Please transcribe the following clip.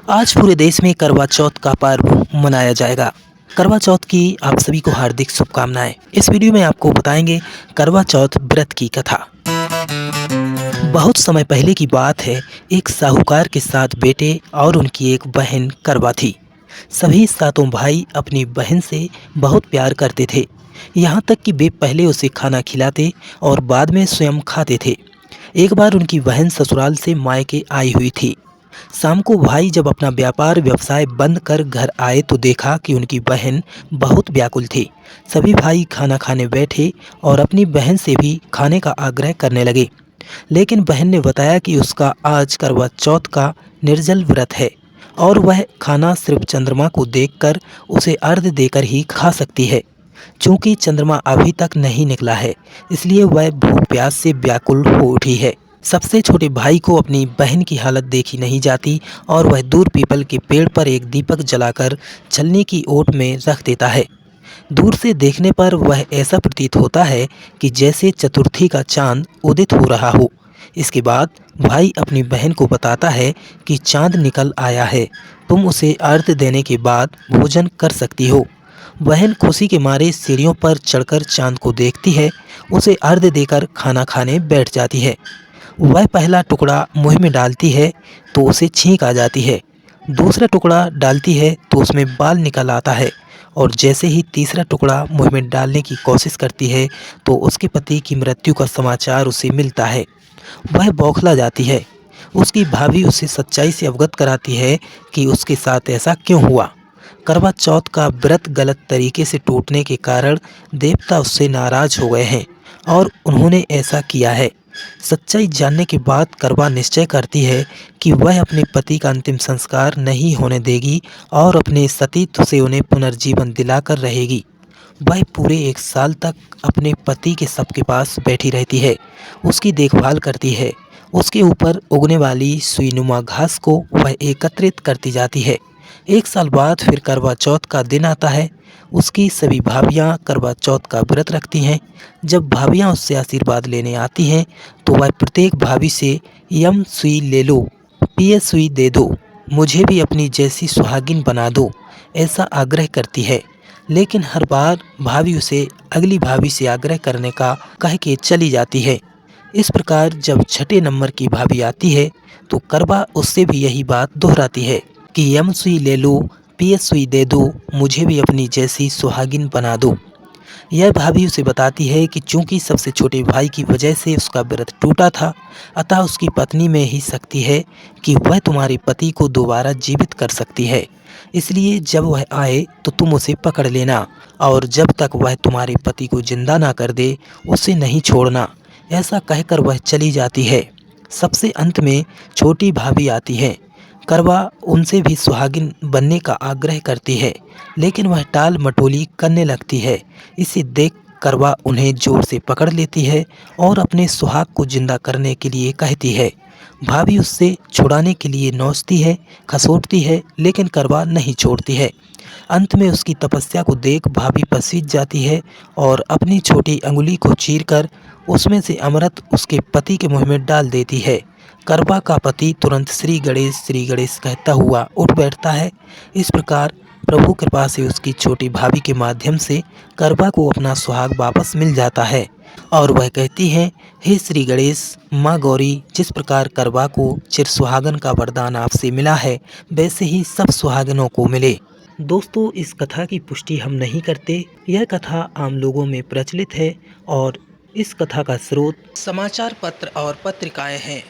आज पूरे देश में करवा चौथ का पर्व मनाया जाएगा। करवा चौथ की आप सभी को हार्दिक शुभकामनाएं। इस वीडियो में आपको बताएंगे करवा चौथ व्रत की कथा। बहुत समय पहले की बात है, एक साहूकार के 7 बेटे और उनकी एक बहन करवा थी। सभी सातों भाई अपनी बहन से बहुत प्यार करते थे, यहाँ तक कि वे पहले उसे खाना खिलाते और बाद में स्वयं खाते थे। एक बार उनकी बहन ससुराल से मायके आई हुई थी। शाम को भाई जब अपना व्यापार व्यवसाय बंद कर घर आए तो देखा कि उनकी बहन बहुत व्याकुल थी। सभी भाई खाना खाने बैठे और अपनी बहन से भी खाने का आग्रह करने लगे, लेकिन बहन ने बताया कि उसका आज करवा चौथ का निर्जल व्रत है और वह खाना सिर्फ चंद्रमा को देखकर उसे अर्घ्य देकर ही खा सकती है। चूंकि चंद्रमा अभी तक नहीं निकला है, इसलिए वह भूख प्यास से व्याकुल हो उठी है। सबसे छोटे भाई को अपनी बहन की हालत देखी नहीं जाती और वह दूर पीपल के पेड़ पर एक दीपक जलाकर चलने की ओट में रख देता है। दूर से देखने पर वह ऐसा प्रतीत होता है कि जैसे चतुर्थी का चांद उदित हो रहा हो। इसके बाद भाई अपनी बहन को बताता है कि चांद निकल आया है, तुम उसे अर्घ्य देने के बाद भोजन कर सकती हो। बहन खुशी के मारे सीढ़ियों पर चढ़कर चांद को देखती है, उसे अर्घ्य देकर खाना खाने बैठ जाती है। वह पहला टुकड़ा मुंह में डालती है तो उसे छींक आ जाती है, दूसरा टुकड़ा डालती है तो उसमें बाल निकल आता है और जैसे ही तीसरा टुकड़ा मुंह में डालने की कोशिश करती है तो उसके पति की मृत्यु का समाचार उसे मिलता है। वह बौखला जाती है। उसकी भाभी उसे सच्चाई से अवगत कराती है कि उसके साथ ऐसा क्यों हुआ। करवा चौथ का व्रत गलत तरीके से टूटने के कारण देवता उससे नाराज हो गए हैं और उन्होंने ऐसा किया है। सच्चाई जानने के बाद करवा निश्चय करती है कि वह अपने पति का अंतिम संस्कार नहीं होने देगी और अपने सतीत्व से उन्हें पुनर्जीवन दिलाकर रहेगी। वह पूरे 1 साल तक अपने पति के शव के पास बैठी रहती है, उसकी देखभाल करती है। उसके ऊपर उगने वाली सुईनुमा घास को वह एकत्रित करती जाती है। 1 साल बाद फिर करवा चौथ का दिन आता है। उसकी सभी भाभियाँ करवा चौथ का व्रत रखती हैं। जब भाभियाँ उससे आशीर्वाद लेने आती हैं तो वह प्रत्येक भाभी से यम सुई ले लो, पिए सुई दे दो, मुझे भी अपनी जैसी सुहागिन बना दो, ऐसा आग्रह करती है। लेकिन हर बार भाभी उसे अगली भाभी से आग्रह करने का कह के चली जाती है। इस प्रकार जब छठे नंबर की भाभी आती है तो करवा उससे भी यही बात दोहराती है कि यम सुई ले लो, पिए सुई दे दो, मुझे भी अपनी जैसी सुहागिन बना दो। यह भाभी उसे बताती है कि चूंकि सबसे छोटे भाई की वजह से उसका व्रत टूटा था, अतः उसकी पत्नी में ही शक्ति है कि वह तुम्हारे पति को दोबारा जीवित कर सकती है। इसलिए जब वह आए तो तुम उसे पकड़ लेना और जब तक वह तुम्हारे पति को जिंदा ना कर दे उसे नहीं छोड़ना। ऐसा कहकर वह चली जाती है। सबसे अंत में छोटी भाभी आती है। करवा उनसे भी सुहागिन बनने का आग्रह करती है, लेकिन वह टाल मटोली करने लगती है। इसे देख करवा उन्हें जोर से पकड़ लेती है और अपने सुहाग को जिंदा करने के लिए कहती है। भाभी उससे छुड़ाने के लिए नोचती है, खसोटती है, लेकिन करवा नहीं छोड़ती है। अंत में उसकी तपस्या को देख भाभी पसीज जाती है और अपनी छोटी अंगुली को चीरकर उसमें से अमृत उसके पति के मुंह में डाल देती है। करवा का पति तुरंत श्री गणेश कहता हुआ उठ बैठता है। इस प्रकार प्रभु कृपा से उसकी छोटी भाभी के माध्यम से करवा को अपना सुहाग वापस मिल जाता है और वह कहती है, हे श्री गणेश, माँ गौरी, जिस प्रकार करवा को चिर सुहागन का वरदान आपसे मिला है, वैसे ही सब सुहागनों को मिले। दोस्तों, इस कथा की पुष्टि हम नहीं करते, यह कथा आम लोगों में प्रचलित है और इस कथा का स्रोत समाचार पत्र और पत्रिकाएं हैं।